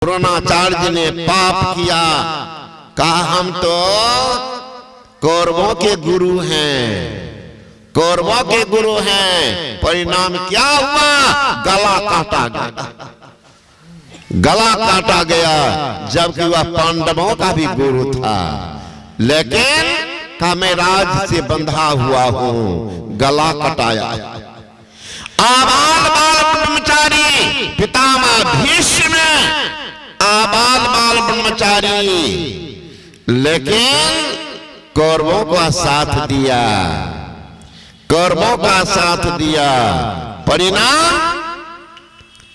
द्रोणाचार्य ने पाप किया, कहा हम तो कौरवों के गुरु हैं, कौरवों के गुरु हैं। परिणाम क्या हुआ? गला काटा गया, गला काटा गया, जबकि वह पांडवों का भी गुरु था। लेकिन का मैं राज से बंधा हुआ हूं, गला कटाया। आबाल बाल ब्रह्मचारी पितामह भीष्म, आबाल बाल ब्रह्मचारी, लेकिन कौरवों का साथ दिया, कौरवों का साथ दिया। परिणाम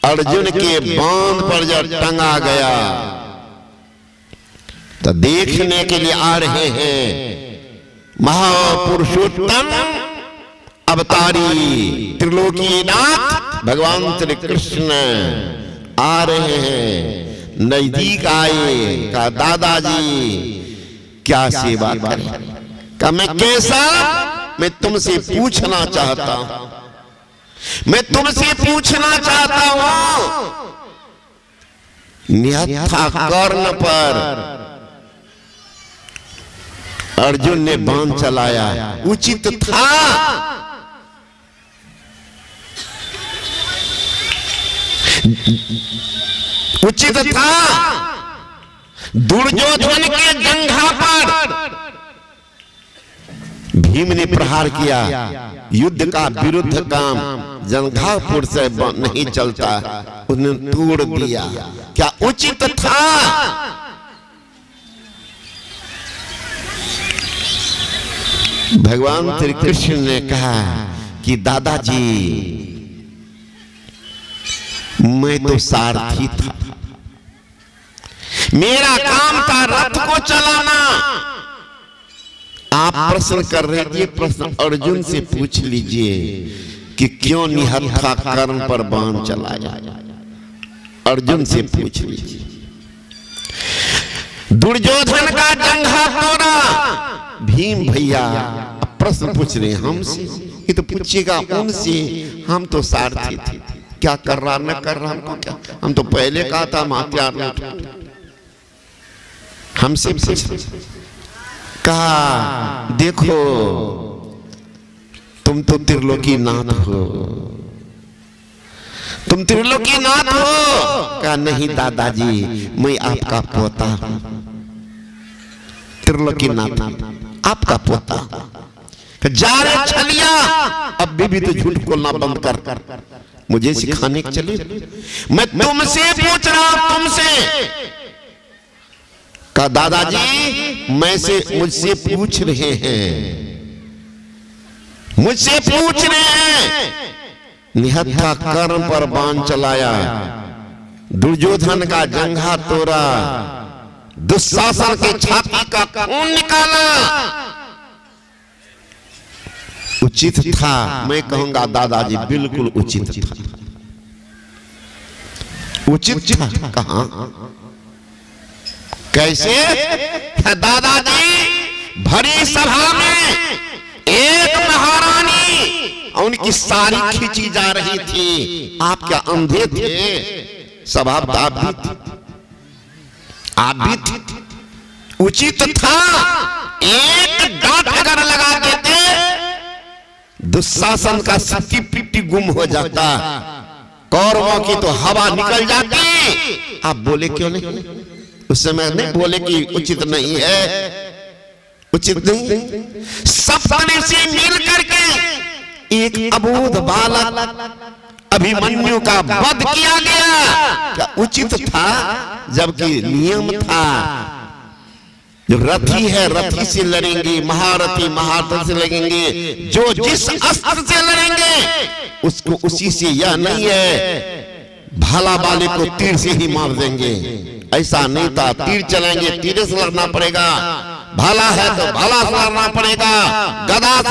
अर्जुन के बांध पर जब टंगा गया तो देखने के लिए आ रहे हैं महापुरुषोत्तम अवतारी त्रिलोकीनाथ भगवान श्री कृष्ण आ रहे हैं। नजदीक आए, कहा दादाजी क्या सेवा करें? कहा मैं कैसा? मैं तुमसे पूछना चाहता हूं, मैं तुमसे पूछना चाहता हूं। निहत्था कर्ण पर अर्जुन ने बाण चलाया, उचित था? उचित था? दुर्योधन के जंघा पर भीम ने प्रहार किया, युद्ध का विरुद्ध काम, जंघापुर से नहीं चलता, उसने तोड़ दिया। क्या उचित था? भगवान श्री कृष्ण ने कहा कि दादाजी मैं तो सारथी था, मेरा काम था रथ को चलाना। आप प्रश्न कर रहे थे, प्रश्न अर्जुन से पूछ लीजिए कि क्यों निहत्था कर्ण पर बाण चलाया, अर्जुन से पूछ लीजिए। दुर्योधन का जंघा तोड़ा, भीम भैया प्रश्न पूछ रहे हैं हमसे, ये तो पूछेगा उनसे, हम तो सारथी थे, क्या कर रहा न कर रहा हमको क्या, हम तो पहले कहा था मात्यार हमसे पूछ। कहा देखो तुम तो त्रिलोकीनाथ हो, तुम त्रिलोकीनाथ हो। कहा नहीं दादाजी मैं आपका पोता हूं, त्रिलोकीनाथ आपका पोता। जा रे छलिया, अब भी तो झूठ बोलना बंद कर, मुझे सिखाने के चले। मैं तुमसे पूछ रहा हूं, तुमसे। कहा दादाजी मुझसे पूछ रहे हैं, मुझसे पूछ रहे हैं। निहत्था कर्ण पर बाण चलाया, दुर्योधन का जंघा तोड़ा, दुशासन के छाती का खून निकाला। उचित था? मैं कहूंगा दादाजी बिल्कुल उचित था। उचित था? कहां? कैसे? दादाजी भरी सभा में एक महारानी, उनकी सारी खींची जा रही थी, आप क्या अंधे थे? स्वभाव आप भी थे, आप भी थे। उचित था? एक डांट अगर लगा देते दुशासन का सिट्टी पिट्टी गुम हो जाता, कौरवों की तो हवा निकल जाती। आप बोले क्यों नहीं? उस समय नहीं बोले कि उचित नहीं है, उचित नहीं। सपने से मिल करके एक अबोध बालक अभिमन्यु का वध किया गया, क्या उचित था? जबकि नियम था, जो रथी है रथी से लड़ेंगे, महारथी महारथी से लड़ेंगे, जो जिस अस्त्र से लड़ेंगे उसको उसी से। यह नहीं है भाला वाले को तीर से ही मार देंगे, ऐसा नहीं था। तीर चलाएंगे, तीर से लड़ना पड़ेगा, भाला है तो भाला से लड़ना पड़ेगा, गदा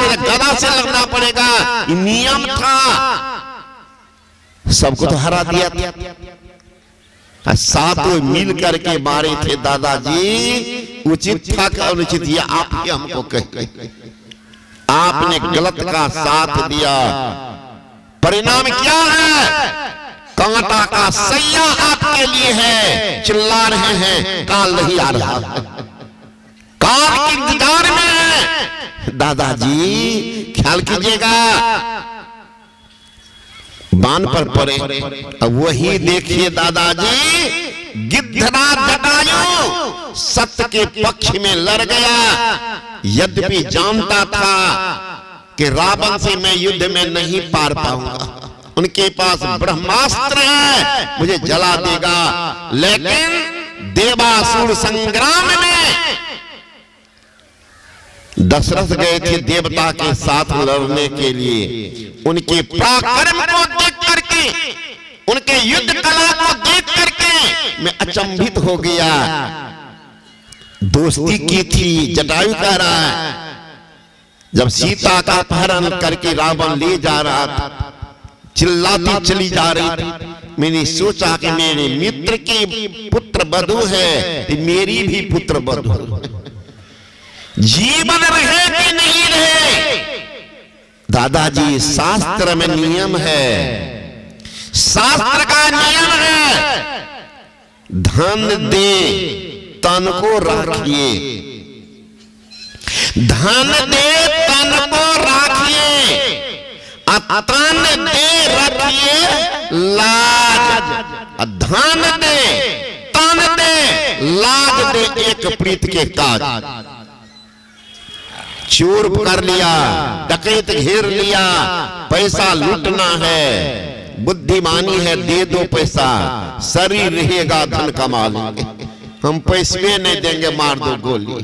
से लड़ना पड़ेगा, नियम था। सबको तो हरा दिया था, सातों मिल करके मारे थे दादाजी। उचित था क्या अनुचित? ये आप ही हमको कहे, आपने गलत का साथ दिया। परिणाम क्या है? कांटा का सैया आपके लिए है, चिल्ला रहे हैं, काल नहीं आ रहा, काल के इंतजार में है। दादाजी ख्याल कीजिएगा, बाण पर पड़े। अब वही देखिए दादाजी, गिद्धराज जटायु सत्य के पक्ष में लड़ गया, यद्यपि जानता था कि रावण से मैं युद्ध में नहीं पार पाऊंगा, उनके पास ब्रह्मास्त्र है, मुझे जला देगा। लेकिन देवासुर संग्राम में दशरथ गए थे देवता के साथ लड़ने के लिए, उनके पराक्रम को देख करके, उनके युद्ध कला को देख करके मैं अचंभित हो गया। दोस्ती की थी, जटायु कह रहा है, जब सीता का अपहरण करके रावण ले जा रहा था, चिल्लाती चली जा रही थी, मैंने सोचा कि मेरे मित्र की पुत्र वधू है, मेरी भी पुत्र वधू है, जीवन रहे कि नहीं रहे। दादाजी शास्त्र में नियम है, शास्त्र का नियम है, धन दे तन को राखिए, धन दे तन को राखिए, तन दे रखिए लाज, धन दे तन दे लाज दे, एक प्रीत के काज। चोर कर लिया, डकैत घेर लिया, पैसा लूटना है, बुद्धिमानी है, दे दो पैसा, शरीर रहेगा धन कमा लेंगे, हम पैसे नहीं देंगे, मार दो गोली,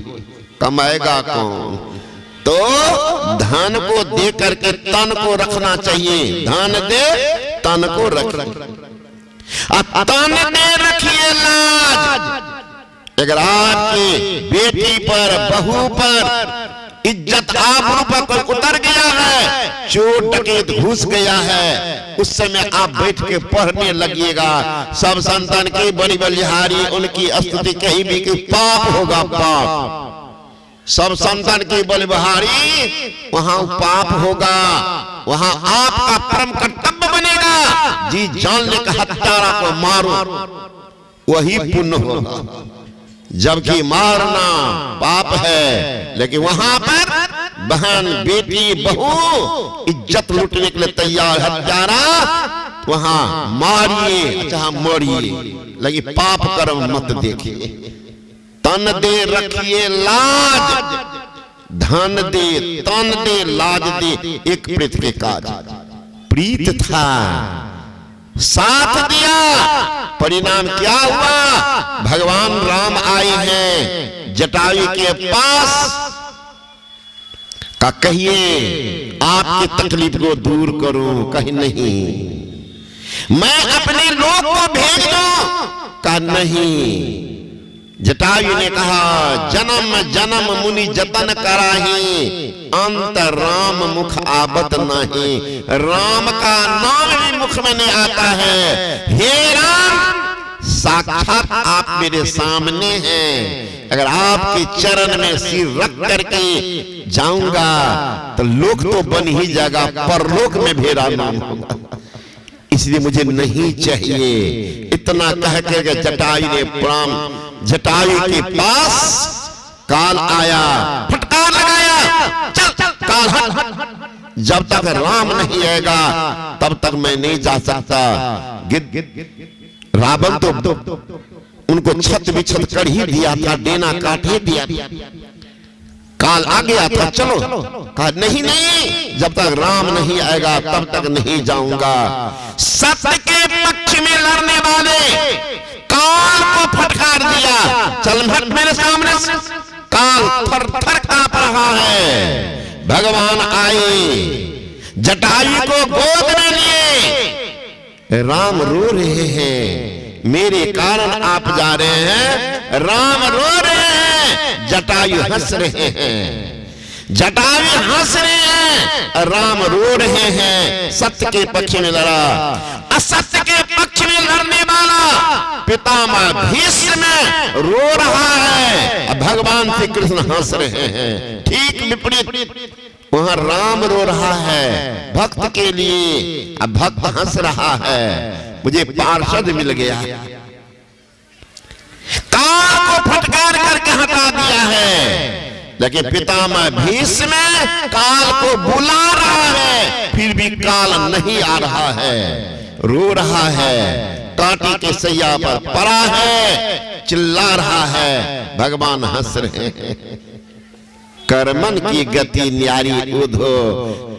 कमाएगा कौन। तो धन को दे करके तन को रखना चाहिए, धन दे तन को रख, तन दे रखिए लाज। अगर आपकी बेटी पर, बहू पर इज्जत आबरू पर कोई उतर गया है, चोर डकैत घुस गया है, उस समय आप बैठ के पढ़ने लगिएगा, सब संतान की बड़ी बलिहारी उनकी स्तुति कहीं भी कि पाप होगा, पाप। सब संतान की बलिहारी वहां पाप होगा, वहां आपका परम कर्तव्य बनेगा, जी जान लेकर हत्यारा को मारो, वही पुण्य होगा। जबकि मारना पाप है, लेकिन वहां पर बहन, बेटी, बहू इज्जत लूटने के लिए तैयार, हत्यारा वहां मारिए, अच्छा मरिए, लेकिन पाप कर्म मत देखिए। तन दे रखिए लाज, धन दे तन दे लाज दे, एक प्रीत के काज। प्रीत था, साथ दिया, परिणाम क्या हुआ, भगवान राम आए हैं जटायु के पास, का कहिए आपकी तकलीफ को दूर करूं, कहीं नहीं, मैं अपने लोग को भेज दूं, का नहीं। जटायु ने कहा, जन्म जन्म मुनि जतन कराही, अंत राम मुख आबत नहीं, राम का नाम भी मुख में नहीं आता है। हे राम, साक्षात आप मेरे सामने हैं, अगर आपके चरण में सिर रख करके जाऊंगा तो लोक तो बन ही जाएगा, परलोक में मेरा नाम होगा, इसलिए मुझे नहीं चाहिए। इतना कह के जटायु ने प्राण, जटायु के पास काल आया, फटकार लगाया, चल चल काल हट, जब तक राम नहीं आएगा तब तक मैं नहीं जा सकता। रावण तो उनको छत बिछत कर ही दिया था, डेना काट ही दिया, काल आ गया था, चलो, कहा नहीं नहीं, जब तक राम नहीं आएगा तब तक नहीं जाऊंगा। सत्य के पक्ष में लड़ने वाले काल को फटकार दिया, चल हट मेरे सामने से, काल थर थर कांप रहा है। भगवान आए, जटायु को गोद में लिए, राम रो रहे हैं, मेरे कारण आप जा रहे हैं, राम रो रहे हैं, जटायु हंस रहे हैं, जटायु हंस रहे हैं, राम रो रहे हैं। सत्य के पक्ष में लड़ा, असत्य के पक्ष में लड़ने वाला पितामह भीष्म रो रहा है, भगवान श्री कृष्ण हंस रहे हैं। ठीक विपरीत वहां राम रो रहा है भक्त के लिए, अब भक्त हंस रहा है। मुझे पार्षद मिल गया। काल को फटकार करके हटा दिया है, लेकिन पितामह भीष्म काल को बुला रहा है, फिर भी काल नहीं आ रहा है, रो रहा है, कांटे के सैया पर पड़ा है, चिल्ला रहा है। भगवान हंस रहे हैं। कर्मन की गति न्यारी उधो,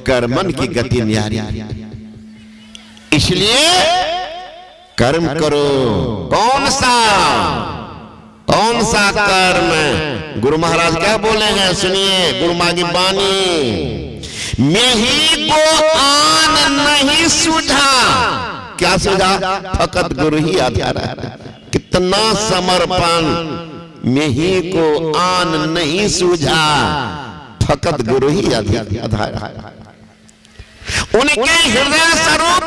कर्मन की गति न्यारी, इसलिए कर्म करो। कौन सा कर्म? गुरु महाराज क्या बोले हैं, सुनिए गुरु माँ की वाणी। मैं ही को आन नहीं सूझा, क्या सूझा? फकत गुरु ही आधार है। कितना समर्पण, मैं ही को आन नहीं सूझा, फकत गुरु ही आधार है। उनके हृदय स्वरूप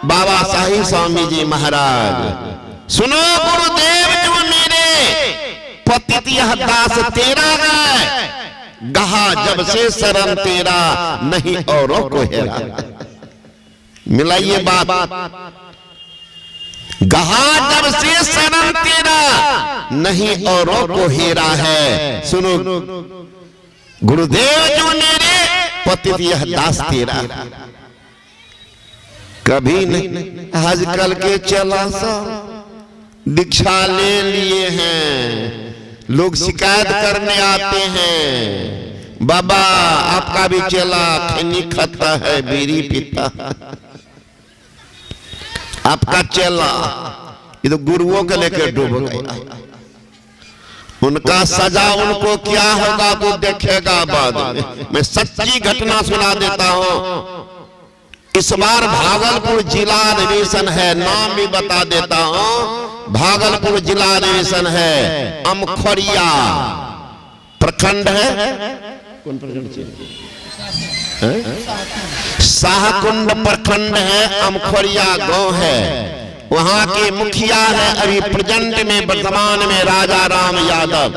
बाबा साहिब स्वामी जी महाराज, सुनो गुरुदेव जो मेरे पतित यह दास तेरा है, गहा जब से शरण तेरा, नहीं औरों को हेरा। मिलाइए बात, गहा जब से शरण तेरा, नहीं औरों को हेरा है। सुनो गुरुदेव जो मेरे पतित यह दास तेरा, कभी नहीं। आजकल के चला सा दीक्षा ले लिए हैं, लोग शिकायत करने आते हैं, बाबा आपका भी चला खैनी खाता है, बीड़ी पीता, आपका चला। ये तो गुरुओं के लेकर डूब गया। उनका सजा उनको क्या होगा वो देखेगा बाद में। मैं सच्ची घटना सुना देता हूं। इस बार भागलपुर जिला अधिवेशन है, नाम भी बता देता हूं। भागलपुर जिला अधिवेशन है, अमखोरिया प्रखंड है, कौन प्रखंड? शाहकुंड प्रखंड है, अमखोरिया गांव है। वहां के मुखिया है अभी प्रेजेंट में, वर्तमान में राजा राम यादव,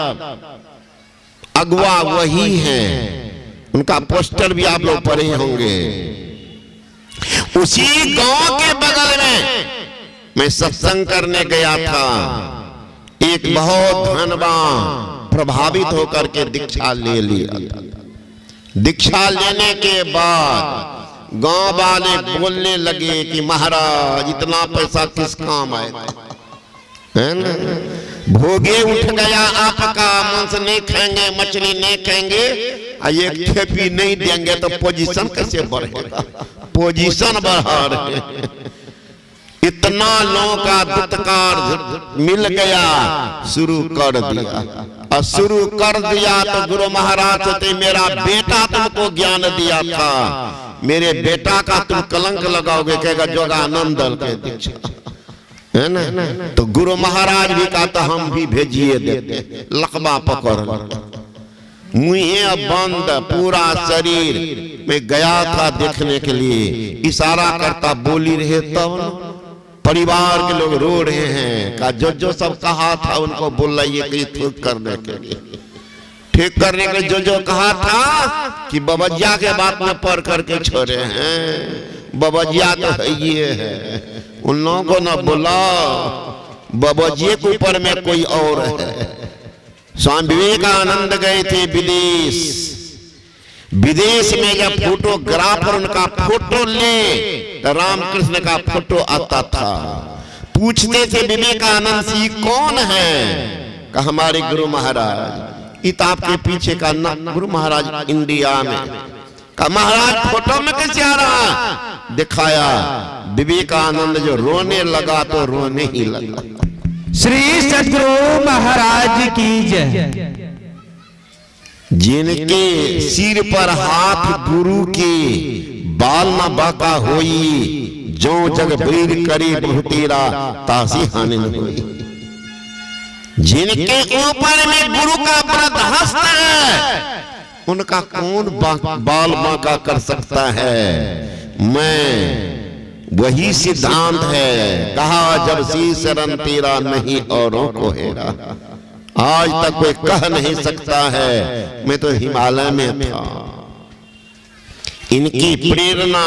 अगवा वही हैं। उनका पोस्टर भी आप लोग पढ़े होंगे। उसी गांव के बगल में मैं सत्संग करने गया था। एक बहुत धनवान प्रभावित होकर के दीक्षा ले लिया। दीक्षा लेने के बाद गांव वाले बोलने लगे कि महाराज इतना पैसा किस काम आए, है ना? भोगे उठ गया आपका, मांस नहीं खाएंगे, मछली नहीं खाएंगे, ये खेपी नहीं देंगे तो पोजीशन कैसे बढ़ेगा? पोजीशन बढ़ा रहे। इतना लोगों का दुत्कार मिल गया, शुरू कर दिया। और शुरू कर दिया तो गुरु महाराज कहते मेरा बेटा तुमको ज्ञान दिया था, मेरे बेटा का तुम कलंक लगाओगे, कहेगा जोगानंद के दीक्षा, है ना? तो गुरु महाराज भी कहा तो हम भी भेजिए देते। लकबा पकड़ मुँह बंद, पूरा शरीर में गया था देखने के लिए, इशारा करता बोली रहे तब परिवार के लोग रो रहे हैं। का जो सब कहा था उनको बुलाइए कि ठीक करने के लिए, ठीक करने के जो कहा था कि बबजिया के बात में पढ़ करके छोड़े हैं। बबजिया तो है ये है, उन लोगों को न बुला, बबजिए के ऊपर में कोई और है। स्वामी विवेकानंद गए थे विदेश, विदेश में जब फोटोग्राफर उनका फोटो ले, रामकृष्ण का फोटो आता था। पूछते थे विवेकानंद जी कौन है? कहा हमारे गुरु महाराज। इत आपके पीछे का ना गुरु महाराज इंडिया में। कहा महाराज फोटो में कैसे आ रहा? दिखाया, विवेकानंद जो रोने लगा तो रोने ही लगा। श्री सद्गुरु महाराज की जय। जिनके सिर पर हाथ गुरु के बाल न बाका होई, जो जग बैर करे बहु तेरा तासी हानि न होई। जिनके ऊपर में गुरु का व्रत हस्त है, उनका कौन बाल बाका कर सकता है? मैं वही सिद्धांत है, कहा जब सी शरण तेरा, नहीं औरों को हेरा। आज तक कोई कह नहीं सकता है मैं तो हिमालय में था। इनकी प्रेरणा